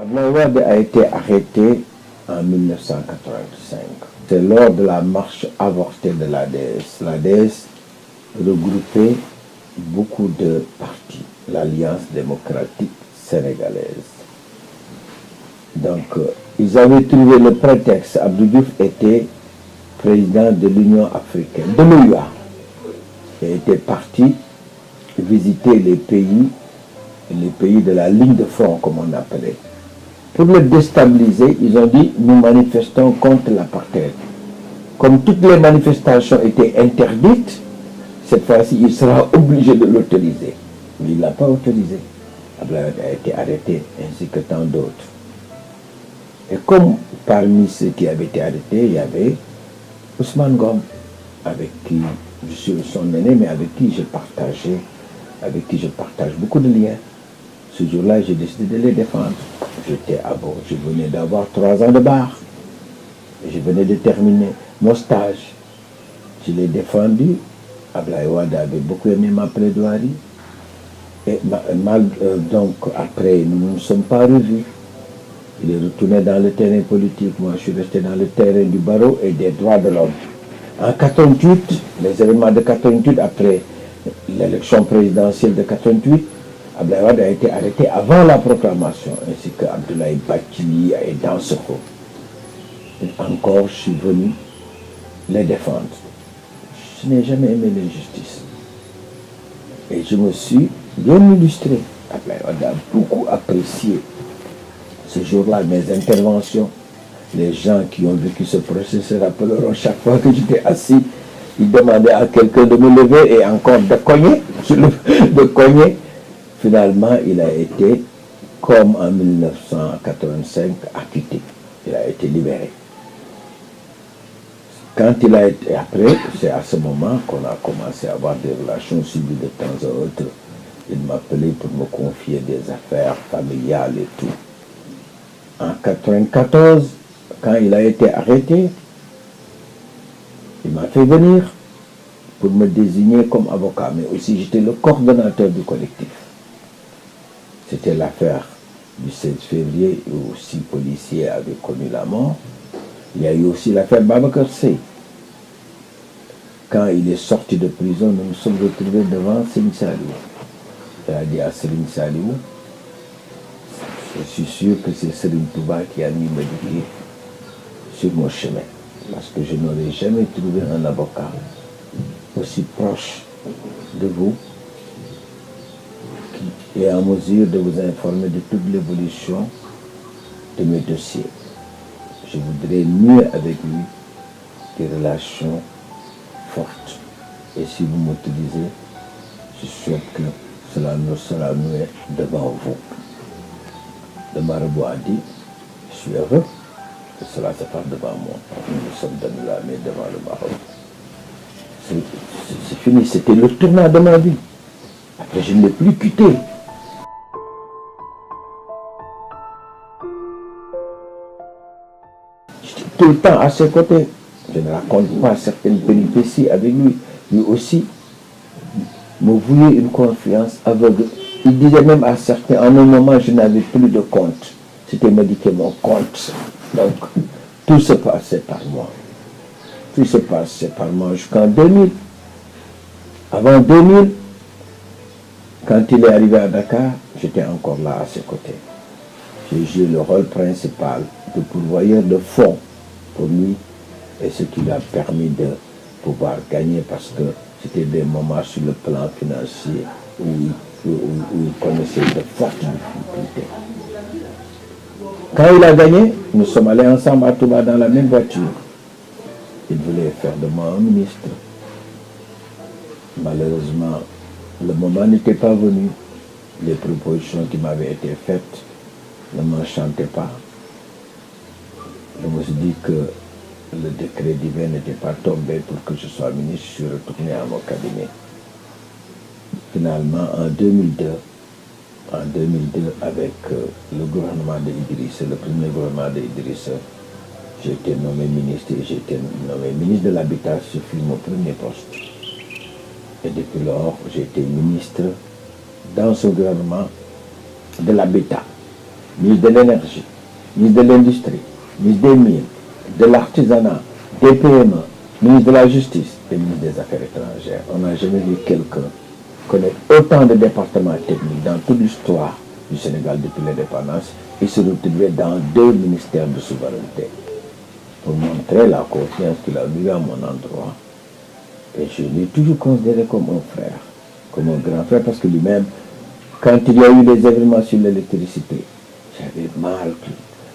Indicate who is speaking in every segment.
Speaker 1: Abdoulaye Wade a été arrêté en 1985. C'est lors de la marche avortée de l'ADS. L'ADS regroupait beaucoup de partis, l'Alliance démocratique sénégalaise. Donc, ils avaient trouvé le prétexte. Abdou Diouf était président de l'Union africaine, de l'OUA. Il était parti visiter les pays de la ligne de front, comme on appelait. Pour le déstabiliser, ils ont dit, nous manifestons contre l'apartheid. Comme toutes les manifestations étaient interdites, cette fois-ci, il sera obligé de l'autoriser. Mais il ne l'a pas autorisé. Abdoulaye Wade a été arrêté, ainsi que tant d'autres. Et comme parmi ceux qui avaient été arrêtés, il y avait Ousmane Ngom, avec qui je suis son aîné, mais avec qui je partage beaucoup de liens. Ce jour-là, j'ai décidé de les défendre. J'étais à bord, je venais d'avoir 3 ans de bar. Je venais de terminer mon stage. Je l'ai défendu. Abdoulaye Wade avait beaucoup aimé ma plaidoirie. Et donc, après, nous ne nous sommes pas revus. Il est retourné dans le terrain politique. Moi, je suis resté dans le terrain du barreau et des droits de l'homme. En 88, les événements de 88, après l'élection présidentielle de 88, Abdoulaye Wade a été arrêté avant la proclamation, ainsi que Abdoulaye Bathily et Dansokho. Encore, je suis venu les défendre. Je n'ai jamais aimé l'injustice. Et je me suis bien illustré. Abdoulaye Wade a beaucoup apprécié ce jour-là mes interventions. Les gens qui ont vécu ce procès se rappelleront chaque fois que j'étais assis, ils demandaient à quelqu'un de me lever et encore de cogner. Finalement, il a été, comme en 1985, acquitté. Il a été libéré. Quand il a été après, c'est à ce moment qu'on a commencé à avoir des relations suivies de temps à autre. Il m'appelait pour me confier des affaires familiales et tout. En 1994, quand il a été arrêté, il m'a fait venir pour me désigner comme avocat, mais aussi j'étais le coordonnateur du collectif. C'était l'affaire du 16 février où 6 policiers avaient connu la mort. Il y a eu aussi l'affaire Babacar Seye. Quand il est sorti de prison, nous nous sommes retrouvés devant Serigne Saliou. Il a dit à Serigne Saliou, je suis sûr que c'est Serigne Touba qui a mis Madické sur mon chemin. Parce que je n'aurais jamais trouvé un avocat aussi proche de vous qui est en mesure de vous informer de toute l'évolution de mes dossiers. Je voudrais nouer avec lui des relations fortes. Et si vous m'autorisez, je souhaite que cela nous sera noué devant vous. Le marabout a dit, je suis heureux que cela se fasse devant moi. Nous sommes donné la main devant le marabout. C'est fini, c'était le tournant de ma vie. Après, je ne l'ai plus quitté. J'étais tout le temps à ses côtés. Je ne raconte pas certaines péripéties avec lui. Lui aussi me vouait une confiance aveugle. Il disait même à certains, en un moment, je n'avais plus de compte. C'était Madické mon compte. Donc, tout se passait par moi. Tout se passait par moi jusqu'en 2000. Avant 2000, quand il est arrivé à Dakar, j'étais encore là à ses côtés. J'ai joué le rôle principal de pourvoyeur de fonds pour lui et ce qui lui a permis de pouvoir gagner parce que c'était des moments sur le plan financier où il connaissait de fortes difficultés. Quand il a gagné, nous sommes allés ensemble à Touba dans la même voiture. Il voulait faire de moi un ministre. Malheureusement, le moment n'était pas venu. Les propositions qui m'avaient été faites ne m'enchantaient pas. Je me suis dit que le décret divin n'était pas tombé pour que je sois ministre. Je suis retourné à mon cabinet. Finalement, en 2002, avec le gouvernement d'Idrissa, le premier gouvernement d'Idrissa, j'ai été nommé ministre et j'ai été nommé ministre de l'Habitat. Ce fut mon premier poste. Et depuis lors, j'ai été ministre dans ce gouvernement de l'Habitat. ministre de l'énergie, ministre de l'industrie, ministre des mines, de l'artisanat, des PME, ministre de la justice et ministre des affaires étrangères. On n'a jamais vu quelqu'un connaître autant de départements techniques dans toute l'histoire du Sénégal depuis l'indépendance et se retrouver dans 2 ministères de souveraineté pour montrer la confiance qu'il a eu à mon endroit. Et je l'ai toujours considéré comme un frère, comme un grand frère, parce que lui-même, quand il y a eu les événements sur l'électricité, j'avais mal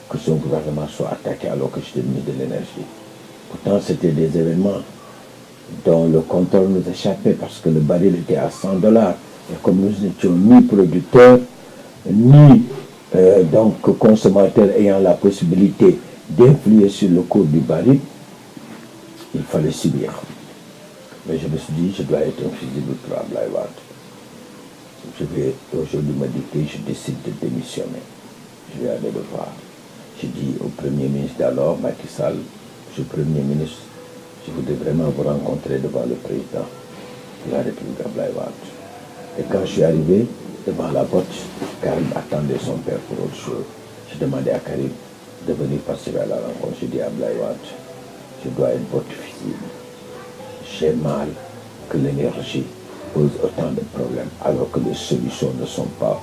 Speaker 1: que son gouvernement soit attaqué alors que j'étais ministre de l'énergie. Pourtant, c'était des événements dont le contrôle nous échappait parce que le baril était à $100. Et comme nous n'étions ni producteurs, ni donc consommateurs ayant la possibilité d'influer sur le cours du baril, il fallait subir. Mais je me suis dit, je dois être un fusible pour Abdoulaye Wade. Je vais aujourd'hui me dire que je décide de démissionner. Je vais aller le voir. J'ai dit au Premier ministre d'alors, Macky Sall, je suis Premier ministre, je voudrais vraiment vous rencontrer devant le président de la République Abdoulaye Wade. Et quand je suis arrivé devant la porte, Karim attendait son père pour autre chose. J'ai demandé à Karim de venir participer à la rencontre. J'ai dit à Abdoulaye Wade, je dois être votre fusible. J'ai mal que l'énergie pose autant de problèmes alors que les solutions ne sont pas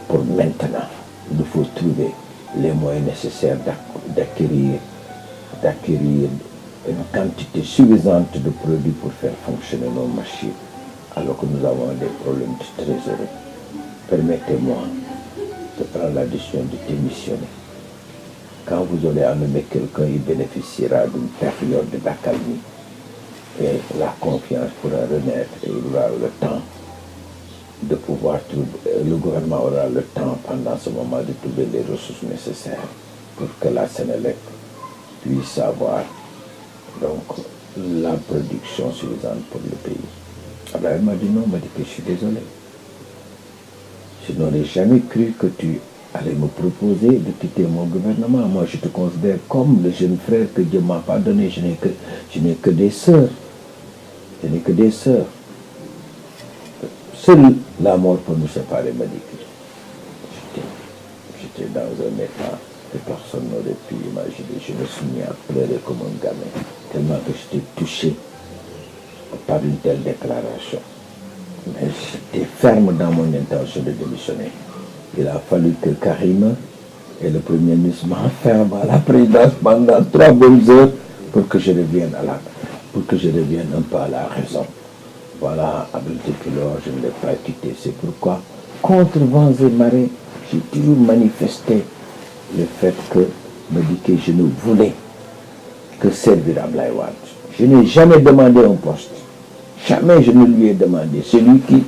Speaker 1: pour maintenant. Il nous faut trouver les moyens nécessaires d'acquérir une quantité suffisante de produits pour faire fonctionner nos machines alors que nous avons des problèmes de trésorerie. Permettez-moi de prendre la décision de démissionner. Quand vous aurez à nommer quelqu'un, il bénéficiera d'une période d'accalmie et la confiance pourra renaître et il aura le temps de pouvoir trouver, le gouvernement aura le temps pendant ce moment de trouver les ressources nécessaires pour que la Sénélec puisse avoir donc la production suffisante pour le pays. Alors elle m'a dit non, m'a dit que je suis désolé. Je n'aurais jamais cru que tu allais me proposer de quitter mon gouvernement. Moi, je te considère comme le jeune frère que Dieu m'a pardonné. Je n'ai que des sœurs. Je n'ai que des sœurs. Seule la mort pour nous séparer m'a dit que j'étais dans un état que personne n'aurait pu imaginer. Je me suis mis à pleurer comme un gamin, tellement que j'étais touché par une telle déclaration. Mais j'étais ferme dans mon intention de démissionner. Il a fallu que Karim et le Premier ministre m'enferment à la présidence pendant 3 bonnes heures pour que je revienne un peu à la raison. Voilà, depuis lors, je ne l'ai pas quitté. C'est pourquoi, contre vents et marées, j'ai toujours manifesté le fait que Madické, je ne voulais que servir à Abdoulaye Wade. Je n'ai jamais demandé un poste. Jamais je ne lui ai demandé. C'est lui qui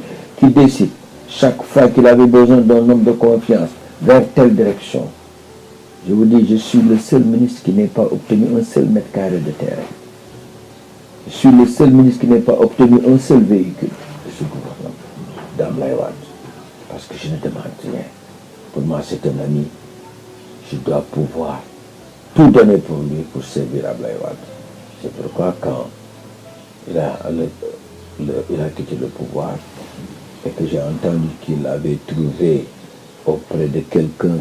Speaker 1: décide. Chaque fois qu'il avait besoin d'un homme de confiance vers telle direction. Je vous dis, je suis le seul ministre qui n'ait pas obtenu un seul mètre carré de terrain. Je suis le seul ministre qui n'ait pas obtenu un seul véhicule de ce gouvernement d'Abdoulaye Wade. Parce que je ne demande rien. Pour moi, c'est un ami. Je dois pouvoir tout donner pour lui, pour servir Abdoulaye Wade. C'est pourquoi quand il a quitté le pouvoir et que j'ai entendu qu'il avait trouvé auprès de quelqu'un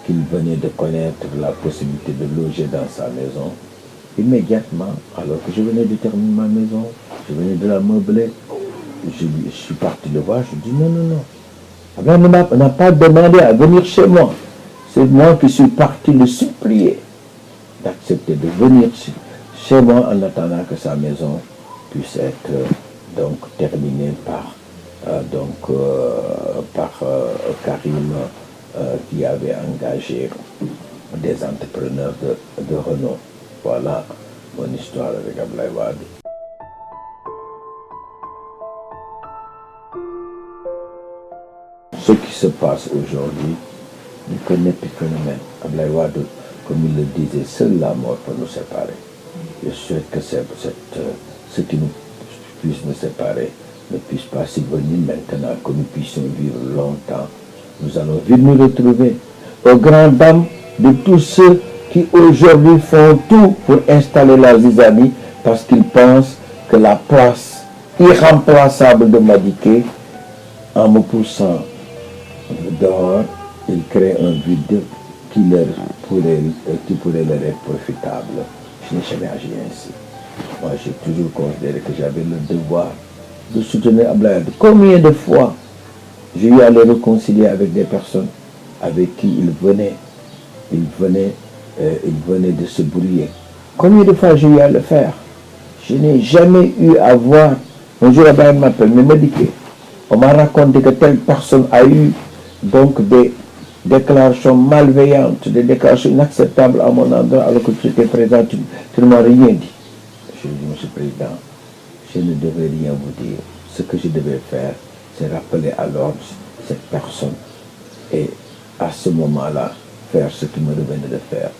Speaker 1: qu'il venait de connaître la possibilité de loger dans sa maison, immédiatement, alors que je venais de terminer ma maison, je venais de la meubler, je suis parti le voir, je dis non. Abdoulaye n'a pas demandé à venir chez moi. C'est moi qui suis parti le supplier d'accepter de venir chez moi en attendant que sa maison puisse être donc terminée par Karim qui avait engagé des entrepreneurs de renom. Voilà mon histoire avec Abdoulaye Wade. Ce qui se passe aujourd'hui n'est qu'un épiphénomène. Abdoulaye Wade, comme il le disait, seule la mort peut nous séparer. Je souhaite que ce qui nous puisse nous séparer ne puisse pas survenir maintenant, que nous puissions vivre longtemps. Nous allons vite nous retrouver aux grandes dames de tous ceux qui aujourd'hui font tout pour installer la zizanie parce qu'ils pensent que la place irremplaçable de Madické, en me poussant dehors, ils créent un vide qui pourrait leur être profitable. Je n'ai jamais agi ainsi. Moi, j'ai toujours considéré que j'avais le devoir de soutenir Abdoulaye Wade. Combien de fois j'ai eu à les réconcilier avec des personnes avec qui ils venaient de se brouiller. Combien de fois j'ai eu à le faire? Je n'ai jamais eu à voir. Un jour, Abdoulaye m'appelle, mais me dit qu'on m'a raconté que telle personne a eu donc des déclarations malveillantes, des déclarations inacceptables à mon endroit alors que tu étais présent, tu ne m'as rien dit. Je lui ai dit, Monsieur le Président, je ne devais rien vous dire. Ce que je devais faire, c'est rappeler à l'ordre cette personne et à ce moment-là, faire ce qu'il me revenait de faire.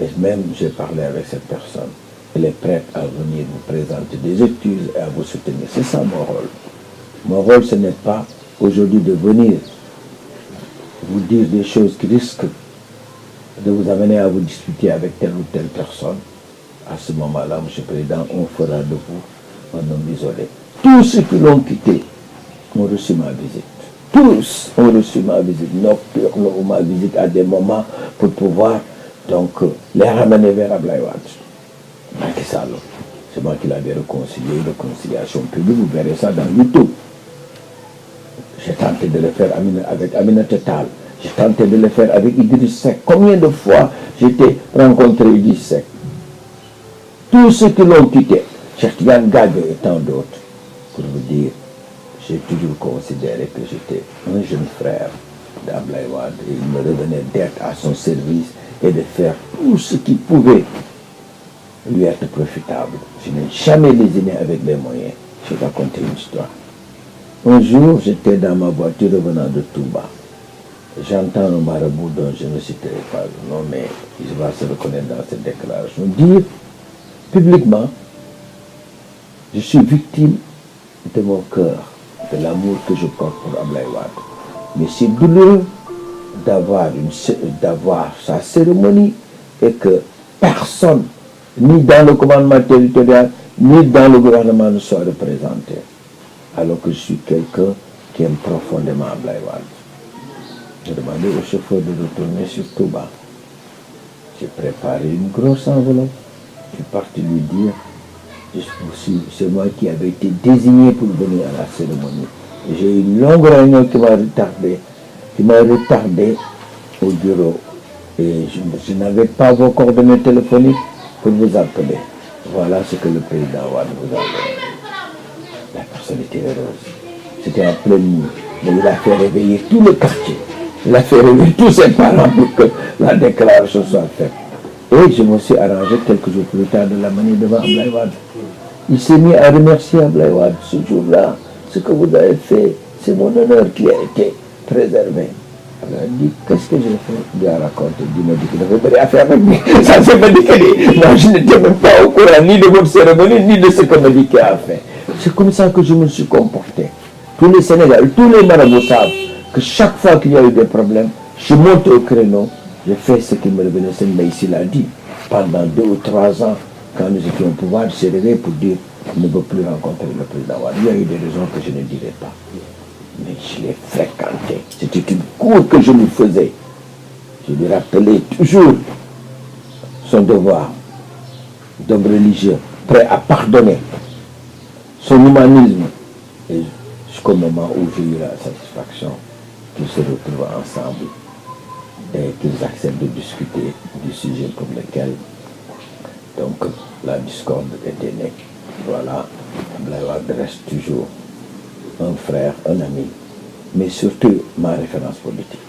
Speaker 1: Et même, j'ai parlé avec cette personne. Elle est prête à venir vous présenter des excuses et à vous soutenir. C'est ça mon rôle. Mon rôle, ce n'est pas aujourd'hui de venir vous dire des choses qui risquent de vous amener à vous disputer avec telle ou telle personne. À ce moment-là, Monsieur le Président, on fera de vous un homme isolé. Tous ceux qui l'ont quitté ont reçu ma visite. Tous ont reçu ma visite nocturne ou ma visite à des moments pour pouvoir donc les ramener vers Abdoulaye Wade. Macky Sall, c'est moi qui l'avais réconcilié, réconciliation publique, vous verrez ça dans YouTube. J'ai tenté de le faire avec Aminata Tall. J'ai tenté de le faire avec Idriss Seck. Combien de fois j'ai rencontré Idriss Seck? Tous ceux qui l'ont quitté, Cheikh Tidiane Gadio et tant d'autres, pour vous dire, j'ai toujours considéré que j'étais un jeune frère d'Abdoulaye Wade. Il me revenait d'être à son service et de faire tout ce qui pouvait lui être profitable. Je n'ai jamais lésiné avec les moyens. Je vais raconter une histoire. Un jour, j'étais dans ma voiture revenant de Touba. J'entends un marabout dont je ne citerai pas le nom, mais il va se reconnaître dans cette déclaration, dire publiquement, je suis victime de mon cœur, de l'amour que je porte pour Abdoulaye Wade. Mais c'est douloureux d'avoir sa cérémonie et que personne, ni dans le commandement territorial, ni dans le gouvernement ne soit représenté. Alors que je suis quelqu'un qui aime profondément Abdoulaye Wade. J'ai demandé au chauffeur de retourner sur Touba. J'ai préparé une grosse enveloppe. Je suis parti lui dire, c'est moi qui avais été désigné pour venir à la cérémonie. J'ai eu une longue réunion qui m'a retardé au bureau. Et je n'avais pas vos coordonnées téléphoniques pour vous appeler. Voilà ce que le président Wade vous a donné. La personne était heureuse. C'était en pleine nuit. Mais il a fait réveiller tout le quartier. Il a fait réveiller tous ses parents pour que la déclaration soit faite. Et je me suis arrangé quelques jours plus tard de la manière devant Abdoulaye Wade. Il s'est mis à remercier Abdoulaye Wade ce jour-là. Ce que vous avez fait, c'est mon honneur qui a été préservé. Alors il dit, qu'est-ce que j'ai fait? Il a raconté, il m'a dit qu'il avait pas à faire avec moi. Ça c'est pas dit que moi je n'étais même pas au courant ni de votre cérémonie, ni de ce que Madické a fait. C'est comme ça que je me suis comporté. Tous les Sénégalais, tous les marabouts savent que chaque fois qu'il y a eu des problèmes, je monte au créneau, je fais ce qu'il me revenait. Mais ici l'a dit, pendant 2 ou 3 ans, quand nous étions au pouvoir, il s'est réveillé pour dire qu'il ne veut plus rencontrer le président Wade. Il y a eu des raisons que je ne dirai pas. Mais je l'ai fréquenté. C'était une cour que je lui faisais. Je lui rappelais toujours son devoir d'homme religieux, prêt à pardonner, son humanisme. Et jusqu'au moment où j'ai eu la satisfaction qu'ils se retrouvent ensemble et qu'ils acceptent de discuter du sujet pour lequel donc la discorde était née. Voilà, Abdoulaye Wade reste toujours un frère, un ami, mais surtout ma référence politique.